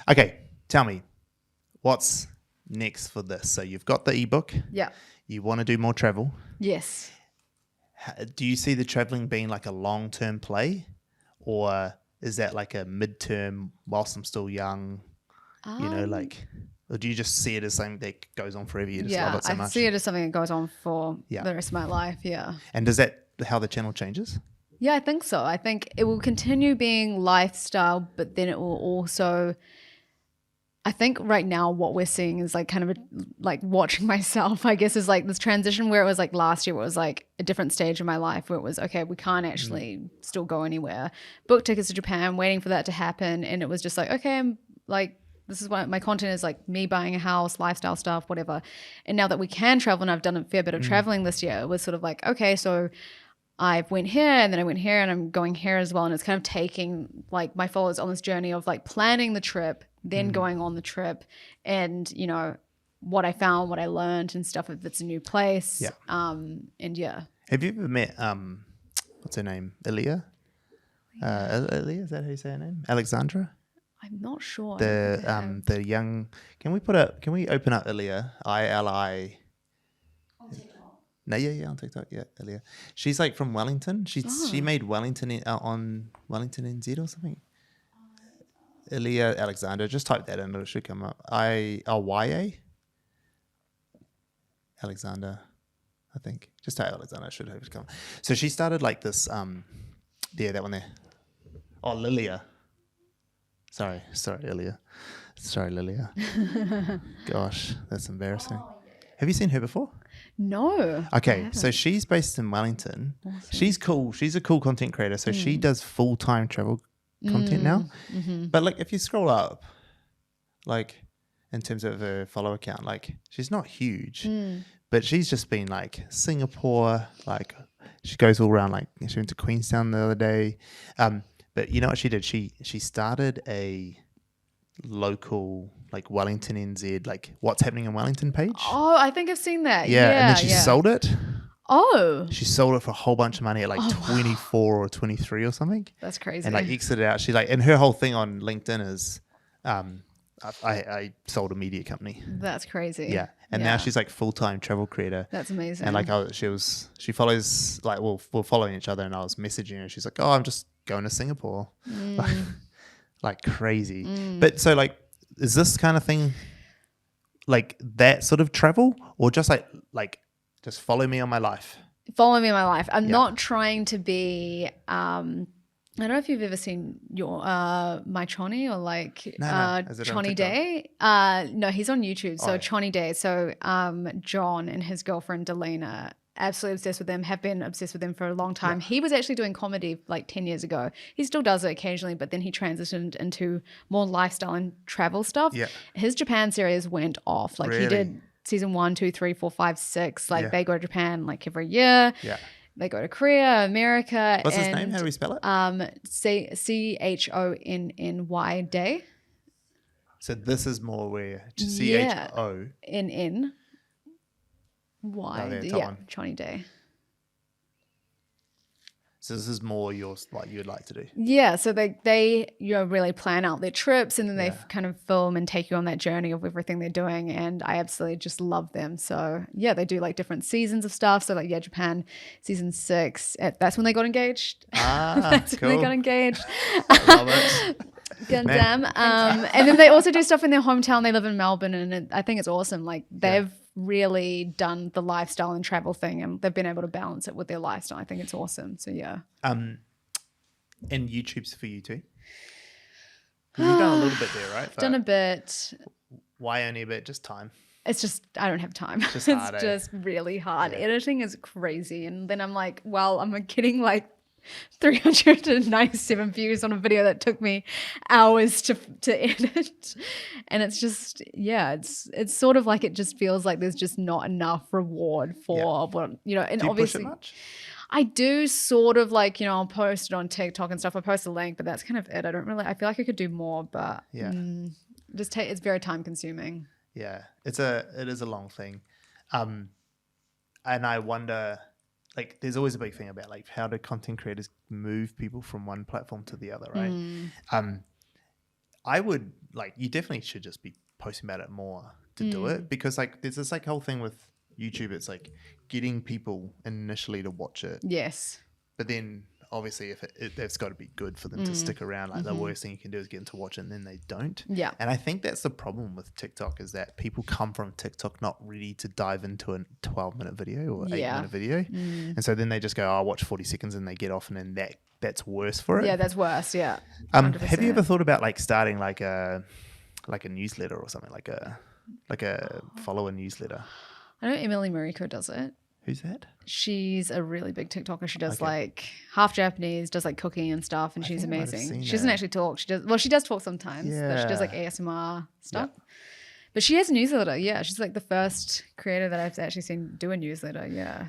Okay, tell me, what's next for this? So you've got the ebook. Yeah. You want to do more travel. Yes. Do you see the traveling being like a long-term play, or is that like a mid-term whilst I'm still young, or do you just see it as something that goes on forever? You just love it so much? I see it as something that goes on for Yeah. the rest of my life. Yeah. And does that how the channel changes? Yeah, I think so. I think it will continue being lifestyle, but then it will also, I think right now what we're seeing is like kind of like watching myself, I guess, is like this transition where it was like last year, where it was like a different stage of my life where it was, okay, we can't actually still go anywhere. Book tickets to Japan, waiting for that to happen. And it was just like, okay, I'm like, this is what my content is, like me buying a house, lifestyle stuff, whatever. And now that we can travel, and I've done a fair bit of traveling this year, it was sort of like, okay, so I went here and then I went here and I'm going here as well. And it's kind of taking like my followers on this journey of like planning the trip, then going on the trip, and, you know, what I found, what I learned and stuff if it's a new place. Yeah. And yeah. Have you ever met, what's her name? Alia? Alia, is that how you say her name? Alexandra? I'm not sure. The young, can we open up Alia? ILI. No, yeah, on TikTok, yeah, Alia. She's like from Wellington. She made Wellington on Wellington NZ or something. Alia Alexandra. Just type that in; it should come up. YA Alexander, I think. Just type Alexandra. It should have come. So she started like this. That one there. Oh, Lilia. Sorry, Lilia. Sorry, Lilia. Gosh, that's embarrassing. Have you seen her before? No. Okay, so she's based in Wellington. Awesome. She's cool. She's a cool content creator. So she does full-time travel content now. Mm-hmm. But like if you scroll up, like in terms of her follower count, like she's not huge. But she's just been like Singapore, like she goes all around, like she went to Queenstown the other day. But you know what she did? She started a local like Wellington NZ, like what's happening in Wellington page. Oh, I think I've seen that. Yeah, and then she sold it. Oh. She sold it for a whole bunch of money at like 24 or 23 or something. That's crazy. And like exited out. She like, and her whole thing on LinkedIn is, I sold a media company. That's crazy. Yeah. And now she's like full-time travel creator. That's amazing. And like she follows, like we're following each other, and I was messaging her. She's like, oh, I'm just going to Singapore. Like crazy. But so like, is this kind of thing like that sort of travel, or just like just follow me on my life? Follow me in my life. I'm not trying to be I don't know if you've ever seen your my Choni or like Choni Day. No, he's on YouTube. So Choni Day. So John and his girlfriend Delaina, absolutely obsessed with them, have been obsessed with them for a long time. Yeah. He was actually doing comedy like 10 years ago. He still does it occasionally, but then he transitioned into more lifestyle and travel stuff. Yeah. His Japan series went off. Like he did season 1, 2, 3, 4, 5, 6. Like they go to Japan like every year. Yeah. They go to Korea, America. What's his name? How do we spell it? CHONNY Day. So this is more where CHONNY. Choni Day. So this is more yours, what you'd like to do. Yeah, so they really plan out their trips, and then they kind of film and take you on that journey of everything they're doing, and I absolutely just love them. So yeah, they do like different seasons of stuff. So like Japan season 6, that's when they got engaged. That's cool. When they got engaged. I love it. Gundam. And then they also do stuff in their hometown. They live in Melbourne, and I think it's awesome. Like they've really done the lifestyle and travel thing, and they've been able to balance it with their lifestyle. I think it's awesome. So yeah. And YouTube's for you too? You've done a little bit there, right? Done a bit. Why only a bit? Just time. It's just, I don't have time. It's just really hard. Yeah. Editing is crazy. And then I'm like, well, I'm getting like 397 views on a video that took me hours to edit, and it's just it's sort of like it just feels like there's just not enough reward for what and do you obviously push it much? I do sort of like I'll post it on TikTok and stuff. I post a link, but that's kind of it. I feel like I could do more, but it's very time consuming. Yeah, it is a long thing, and I wonder. Like, there's always a big thing about like how do content creators move people from one platform to the other, right? I would like you definitely should just be posting about it more to do it, because like there's this like whole thing with YouTube. It's like getting people initially to watch it, Yes. but then obviously if that's got to be good for them to stick around. Like the worst thing you can do is get them to watch it and then they don't. Yeah. And I think that's the problem with TikTok, is that people come from TikTok not ready to dive into a 12-minute video or 8-minute video, and so then they just go, oh, I'll watch 40 seconds, and they get off, and then that's worse for it. Yeah, that's worse. Yeah. Have you ever thought about like starting like a newsletter or something, like a follower newsletter? I know Emily Mariko does it. Who's that? She's a really big TikToker. She does like half Japanese, does like cooking and stuff, and she's amazing. She doesn't actually talk. She does talk sometimes, but she does like ASMR stuff. Yeah. But she has a newsletter. Yeah, she's like the first creator that I've actually seen do a newsletter. Yeah.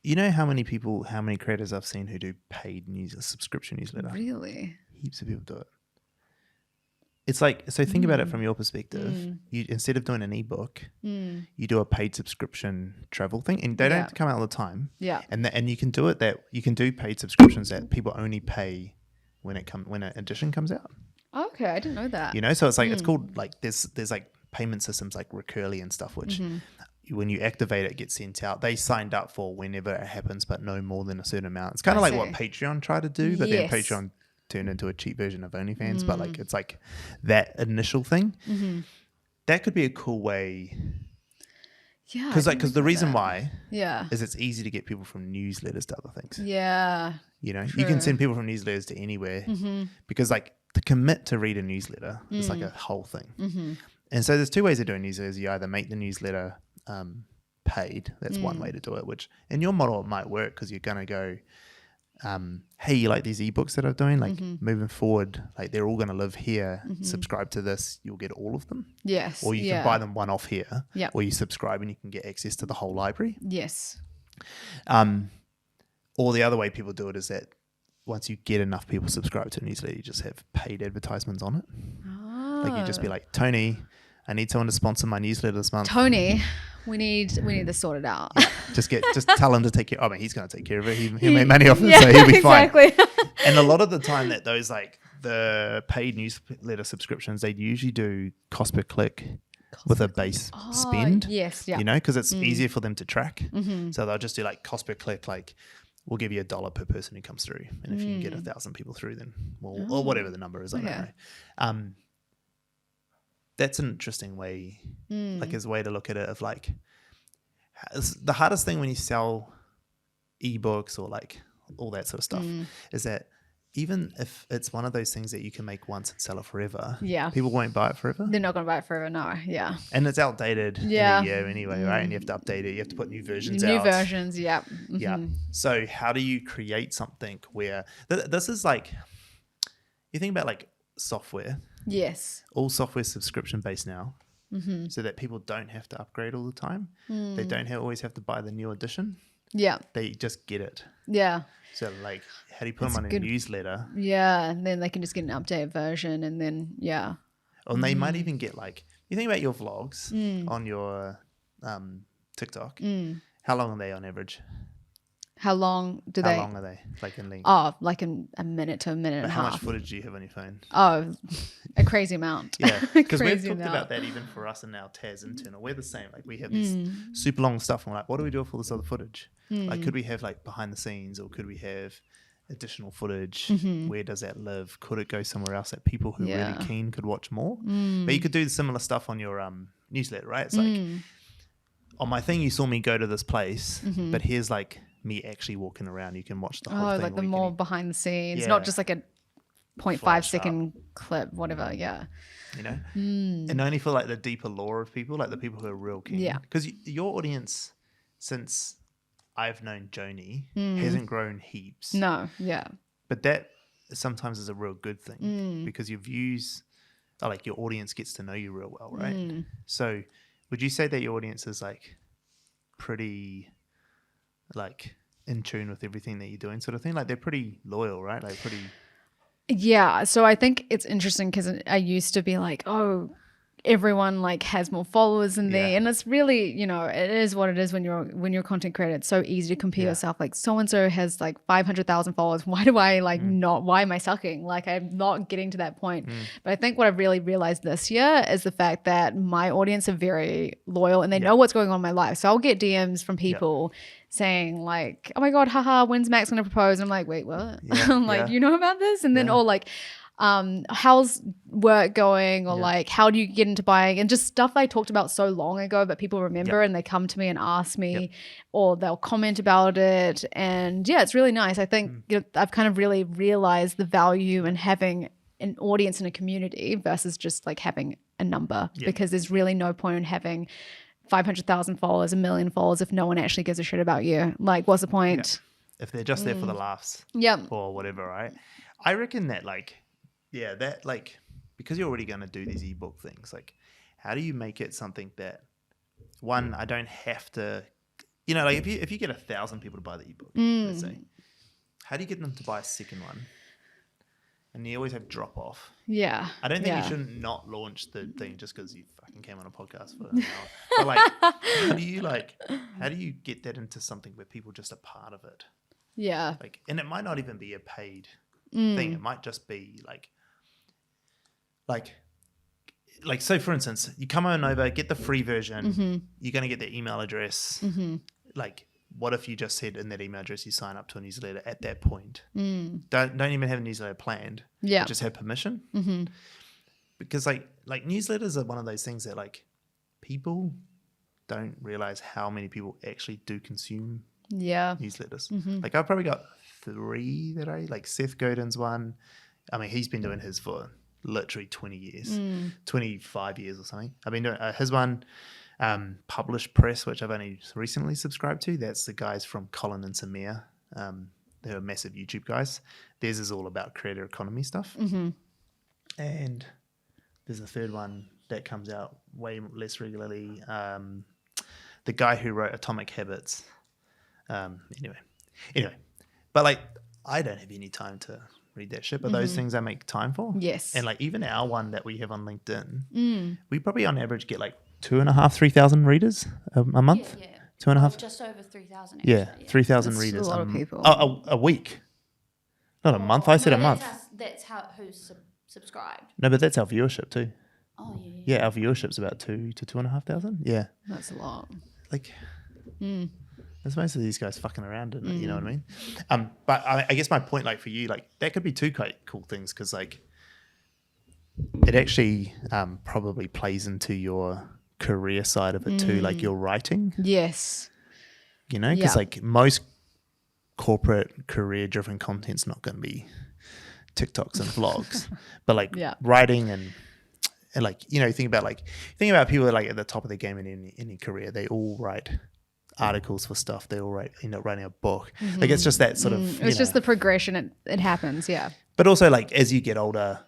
You know how many creators I've seen who do paid subscription newsletter? Really? Heaps of people do it. It's like, so think about it from your perspective. You, instead of doing an ebook, you do a paid subscription travel thing, and they don't come out all the time. Yeah. And you can do it that you can do paid subscriptions that people only pay when an edition comes out. Okay, I didn't know that. You know, so it's like it's called like there's like payment systems like Recurly and stuff, which when you activate it, gets sent out. They signed up for whenever it happens, but no more than a certain amount. It's kind of like what Patreon tried to do, but then Patreon turned into a cheap version of OnlyFans. But like it's like that initial thing. That could be a cool way. Yeah, because the reason why is it's easy to get people from newsletters to other things. Yeah, you know, you can send people from newsletters to anywhere because like to commit to read a newsletter is like a whole thing. And so there's two ways of doing newsletters. You either make the newsletter paid. That's one way to do it, which in your model it might work because you're going to go, hey, you like these ebooks that I'm doing? Like moving forward, like they're all going to live here. Subscribe to this, you'll get all of them. Yes. Or you can buy them one off here. Yeah. Or you subscribe and you can get access to the whole library. Yes. Or the other way people do it is that once you get enough people subscribe to a newsletter, you just have paid advertisements on it. Oh. Like you just be like, Tony, I need someone to sponsor my newsletter this month. Tony, we need this sorted out. Yeah. Just tell him to take care. I mean, he's going to take care of it. He'll make money off it, so he'll be fine. And a lot of the time that those like the paid newsletter subscriptions, they usually do cost per click with a base spend. Yes, yeah. You know, because it's easier for them to track. So they'll just do like cost per click, like we'll give you $1 per person who comes through, and if you can get 1,000 people through, then or whatever the number is, I don't know. That's an interesting way, like as a way to look at it of like the hardest thing when you sell ebooks or like all that sort of stuff is that even if it's one of those things that you can make once and sell it forever, people won't buy it forever. They're not going to buy it forever, no. Yeah. And it's outdated in a year anyway, right? And you have to update it. You have to put new versions out. New versions, yeah. Yeah. So how do you create something where this is like, you think about like software. Yes. All software subscription based now, so that people don't have to upgrade all the time. They don't always have to buy the new edition. Yeah. They just get it. Yeah. So like, how do you put them on a newsletter? Yeah, and then they can just get an updated version, and then and they might even get like, you think about your vlogs on your TikTok. How long are they on average? How long are they? Like in length? Oh, like a minute to a minute and a half. How much footage do you have on your phone? Oh, a crazy amount. Yeah, because we've talked about that even for us in our TAS internal. We're the same. Like we have this super long stuff, and we're like, what do we do with all this other footage? Like, could we have like behind the scenes, or could we have additional footage? Where does that live? Could it go somewhere else that people who are really keen could watch more? But you could do similar stuff on your newsletter, right? It's like, on my thing, you saw me go to this place, but here's like me actually walking around. You can watch the whole thing. Oh, like the more behind the scenes, not just like a 0.5 second clip, whatever. Yeah. You know, and only for like the deeper lore of people, like the people who are real keen. Yeah. Because your audience, since I've known Joni, hasn't grown heaps. No. Yeah. But that sometimes is a real good thing because your views are like your audience gets to know you real well, right? So would you say that your audience is like pretty like in tune with everything that you're doing, sort of thing? Like they're pretty loyal, right? Like pretty. Yeah. So I think it's interesting because I used to be like, oh, everyone like has more followers than Yeah. me, and it's really, you know, it is what it is when you're a content creator. It's so easy to compare yourself, like so and so has like 500,000 followers, why do I like not, why am I sucking, like I'm not getting to that point. But I think what I've really realized this year is the fact that my audience are very loyal and they know what's going on in my life. So I'll get DMs from people saying like, oh my god, haha, when's Max gonna propose? And I'm like, wait, what? I'm like, you know about this? And then or like, how's work going, or like how do you get into buying, and just stuff I talked about so long ago but people remember and they come to me and ask me or they'll comment about it. And it's really nice. I think you know, I've kind of really realized the value in having an audience and a community versus just like having a number, because there's really no point in having 500,000 followers, 1 million followers if no one actually gives a shit about you. Like, what's the point? If they're just there for the laughs or whatever, right? I reckon that like that like, because you're already going to do these ebook things, like how do you make it something that, one, I don't have to, you know, like if you get 1,000 people to buy the ebook, let's say, how do you get them to buy a second one? And you always have drop off. Yeah. I don't think you shouldn't not launch the thing just because you fucking came on a podcast for an hour. But like, how do you get that into something where people just are part of it? Yeah. Like, and it might not even be a paid thing. It might just be like, so for instance, you come on over, get the free version, you're going to get their email address. Like, what if you just said in that email address you sign up to a newsletter at that point? Don't even have a newsletter planned. Yeah. Just have permission. Because like newsletters are one of those things that like people don't realize how many people actually do consume newsletters. Like I've probably got 3 that I like. Seth Godin's one. I mean, he's been doing his for literally 20 years, 25 years or something. I've been doing his one, Published Press, which I've only recently subscribed to. That's the guys from Colin and Samir. They're massive YouTube guys. Theirs is all about creator economy stuff. And there's a third one that comes out way less regularly. The guy who wrote Atomic Habits. Anyway, but like I don't have any time to read that shit, but those things I make time for. Yes. And like even our one that we have on LinkedIn, we probably on average get like 2,500-3,000 readers a month. Yeah. 2.5. Just over 3,000. Yeah, 3,000 readers. A lot of people. A week, not a month. I said a month. That's who's subscribed. No, but that's our viewership too. Oh yeah. Yeah, our viewership's about 2,000 to 2,500. Yeah, that's a lot. Like, there's most of these guys fucking around, isn't it? You know what I mean? But I guess my point, like for you, like that could be two quite cool things because like it actually probably plays into your career side of it too, like your writing. Yes. You know, because like most corporate career-driven content's not going to be TikToks and vlogs, but like writing and like, you know, think about people that are like at the top of their game in any career. They all write articles for stuff. They all end up writing a book. Like it's just that sort of. It's just the progression. It happens, But also, like as you get older,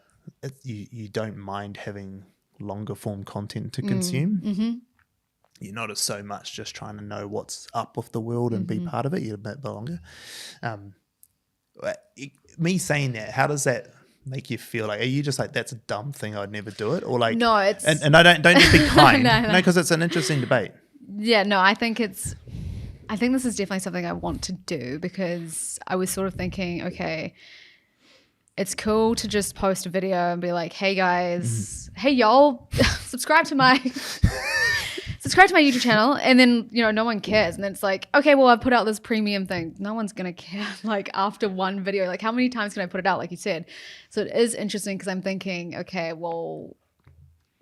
you don't mind having longer form content to consume. You're not as so much just trying to know what's up with the world and be part of it. You're a bit longer. Me saying that, how does that make you feel? Like, are you just like, that's a dumb thing, I'd never do it? Or like, no, it's and I don't just be kind. No, because it's an interesting debate. Yeah, no, I think this is definitely something I want to do because I was sort of thinking, okay, it's cool to just post a video and be like, hey guys, hey y'all, subscribe to my YouTube channel, and then, you know, no one cares, and then it's like, okay, well, I've put out this premium thing, no one's gonna care like after one video. Like how many times can I put it out, like you said? So it is interesting because I'm thinking, okay, well,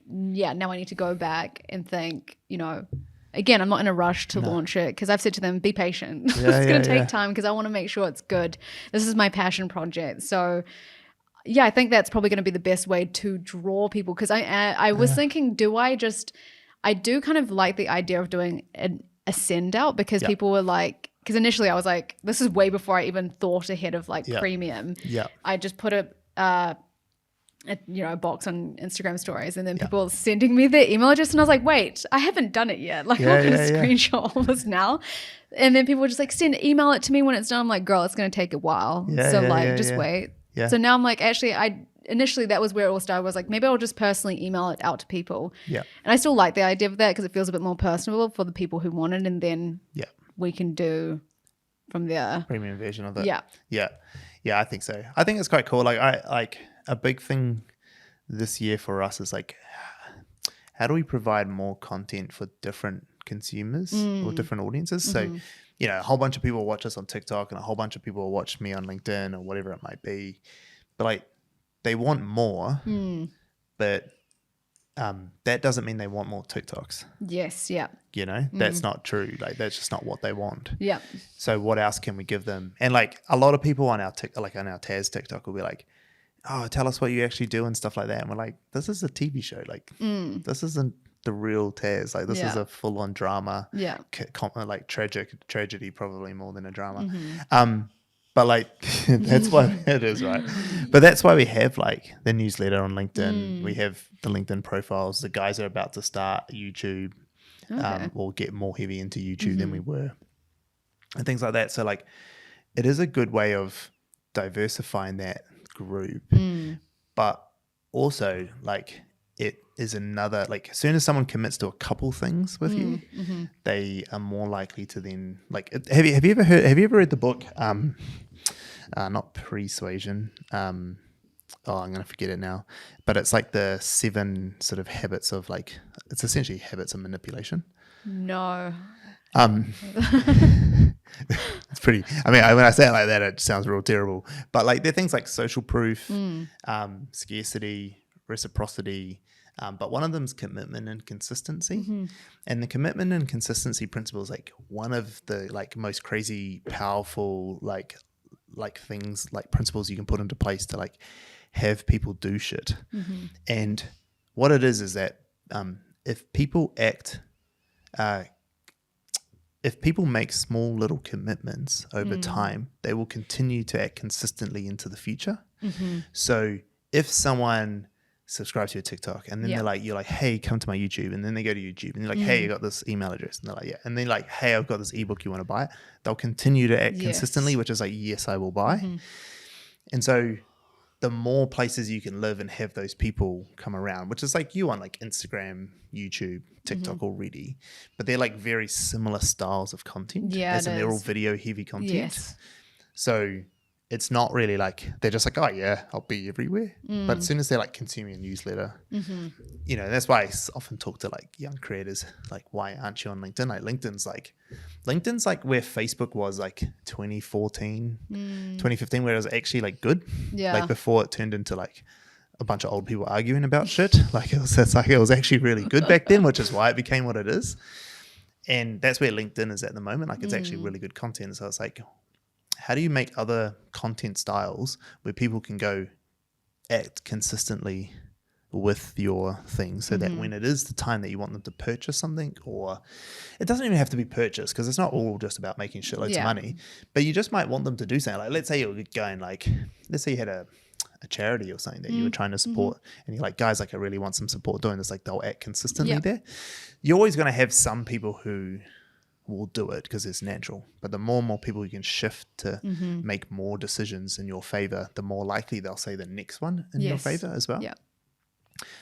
yeah, now I need to go back and think, you know, again, I'm not in a rush to launch it because I've said to them, be patient. It's going to take time because I want to make sure it's good. This is my passion project. So yeah, I think that's probably going to be the best way to draw people because I was thinking, I do kind of like the idea of doing a send out because people were like, because initially I was like, this is way before I even thought ahead of like premium. Yeah. I just put a box on Instagram stories and then people sending me their email address and I was like, wait, I haven't done it yet. Like I'm going to screenshot all this now. And then people were just like, email it to me when it's done. I'm like, girl, it's going to take a while. Just wait. Yeah. So now I'm like, actually, initially that was where it all started, was like, maybe I'll just personally email it out to people. Yeah. And I still like the idea of that because it feels a bit more personable for the people who want it, and then we can do from there. Premium version of it. Yeah. Yeah. Yeah, I think so. I think it's quite cool. Like a big thing this year for us is like, how do we provide more content for different consumers or different audiences? So, you know, a whole bunch of people watch us on TikTok and a whole bunch of people watch me on LinkedIn or whatever it might be. But like, they want more, but that doesn't mean they want more TikToks. Yes. Yeah. You know, that's not true. Like, that's just not what they want. Yeah. So what else can we give them? And like a lot of people on our on our Taz TikTok will be like, oh, tell us what you actually do and stuff like that. And we're like, this is a TV show. Like, this isn't the real Taz. Like, this is a full-on drama. Yeah. Like tragedy, probably more than a drama. But like, that's why it is, right? But that's why we have like the newsletter on LinkedIn. We have the LinkedIn profiles. The guys are about to start YouTube. Or get more heavy into YouTube than we were, and things like that. So like, it is a good way of diversifying that group, but also like it is another, like, as soon as someone commits to a couple things with you, they are more likely to then like. Have you ever read the book? Not Persuasion. I'm going to forget it now, but it's like the 7 sort of habits of like, it's essentially habits of manipulation. No. It's pretty, I mean, when I say it like that, it sounds real terrible, but like, there are things like social proof, scarcity, reciprocity, but one of them is commitment and consistency. And the commitment and consistency principle is like one of the like most crazy, powerful, like things, like principles you can put into place to like have people do shit. And what it is that if people make small little commitments over time, they will continue to act consistently into the future. So if someone subscribes to your TikTok and then they're like, you're like, hey, come to my YouTube, and then they go to YouTube and you're like, hey, I got this email address, and they're like, yeah, and then like, hey, I've got this ebook, you want to buy it? They'll continue to act consistently, which is like, yes, I will buy. And so the more places you can live and have those people come around, which is like you on like Instagram, YouTube, TikTok already, but they're like very similar styles of content. Yeah, they're all video heavy content. Yes. So it's not really like they're just like, oh yeah, I'll be everywhere. But as soon as they're like consuming a newsletter, you know, that's why I often talk to like young creators, like, why aren't you on LinkedIn? Like LinkedIn's like where Facebook was like 2014, 2015, where it was actually like good. Yeah. Like before it turned into like a bunch of old people arguing about shit. Like it was actually really good back then, which is why it became what it is. And that's where LinkedIn is at the moment. Like it's actually really good content. So it's like, how do you make other content styles where people can go act consistently with your thing, so that when it is the time that you want them to purchase something, or it doesn't even have to be purchased, because it's not all just about making shitloads of money, but you just might want them to do something. Like, let's say you're going like, let's say you had a charity or something that you were trying to support, and you're like, guys, like I really want some support doing this. Like they'll act consistently there. You're always going to have some people who will do it because it's natural, but the more and more people you can shift to make more decisions in your favor, the more likely they'll say the next one in your favor as well.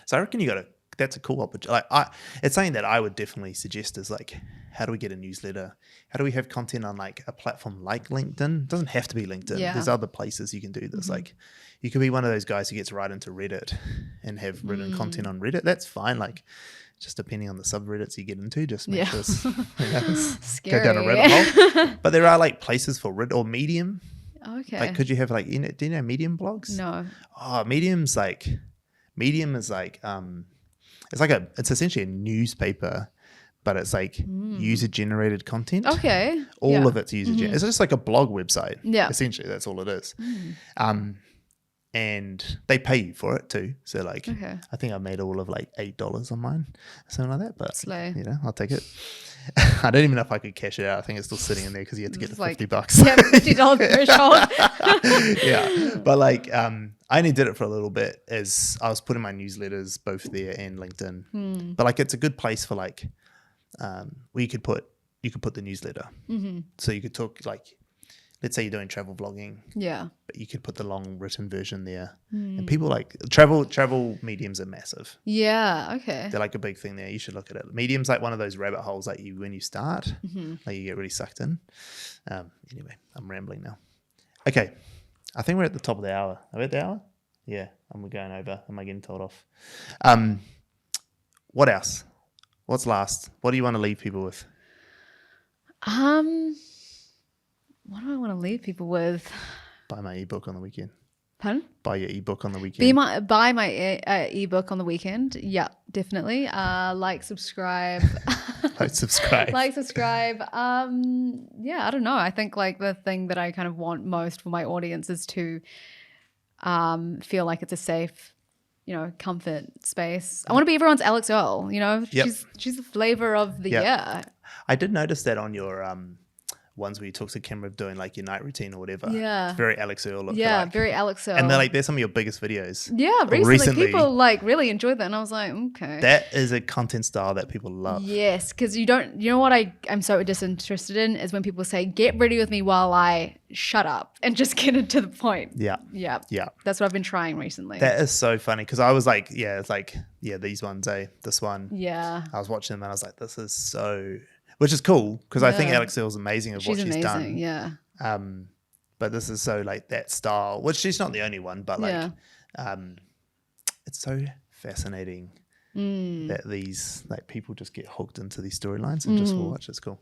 So I reckon that's a cool opportunity. Like it's something that I would definitely suggest is like, how do we get a newsletter? How do we have content on like a platform like LinkedIn? It doesn't have to be LinkedIn. There's other places you can do this. Like you could be one of those guys who gets right into Reddit and have written content on Reddit. That's fine. Like just depending on the subreddits you get into, just make sure go down a rabbit hole. But there are like places for Reddit or Medium. Okay. Like could you have like, do you know Medium blogs? No. Oh, Medium is like it's essentially a newspaper, but it's like user generated content. Okay. All of it's user generated. It's just like a blog website. Yeah. Essentially, that's all it is. And they pay you for it too. So like, I think I made all of like $8 on mine, something like that. But Slay. you know, I'll take it. I don't even know if I could cash it out. I think it's still sitting in there because you have to get the $50. Yeah, $50 threshold. Yeah, but like, I only did it for a little bit as I was putting my newsletters both there and LinkedIn. But like, it's a good place for like, where you could put the newsletter. So you could talk like let's say you're doing travel vlogging, Yeah. but you could put the long written version there. And people like travel mediums are massive. Yeah. Okay. They're like a big thing there. You should look at it. Medium's like one of those rabbit holes like you when you start, Mm-hmm. like you get really sucked in. Anyway, I'm rambling now. Okay, I think we're at the top of the hour. Are we at the hour? Yeah, and we're going over. Am I getting told off? What else? What's last? What do you want to leave people with? What do I want to leave people with? Buy my ebook on the weekend. Pardon? Buy your ebook on the weekend. Buy my ebook on the weekend. Yeah, definitely. Like, subscribe. Like, subscribe. Like, subscribe. Yeah, I don't know. I think like the thing that I kind of want most for my audience is to feel like it's a safe, comfort space. I want to be everyone's Alex Earl. Yep. She's the flavor of the year. I did notice that on your ones where you talk to camera doing like your night routine or whatever. Yeah. It's very Alex Earl look. Yeah, very Alex Earl. And they're some of your biggest videos. Yeah, recently people really enjoyed that, and I was like, okay. That is a content style that people love. Yes, because you know what I'm so disinterested in is when people say, get ready with me while I shut up and just get it to the point. Yeah. Yeah. Yeah. That's what I've been trying recently. That is so funny because I was like, these ones, this one. Yeah. I was watching them and I was like, this is so, which is cool because I think Alex Earl's amazing at what she's amazing, done. Yeah. But this is so like that style, which she's not the only one, but like, it's so fascinating that these like people just get hooked into these storylines and just watch. It's cool.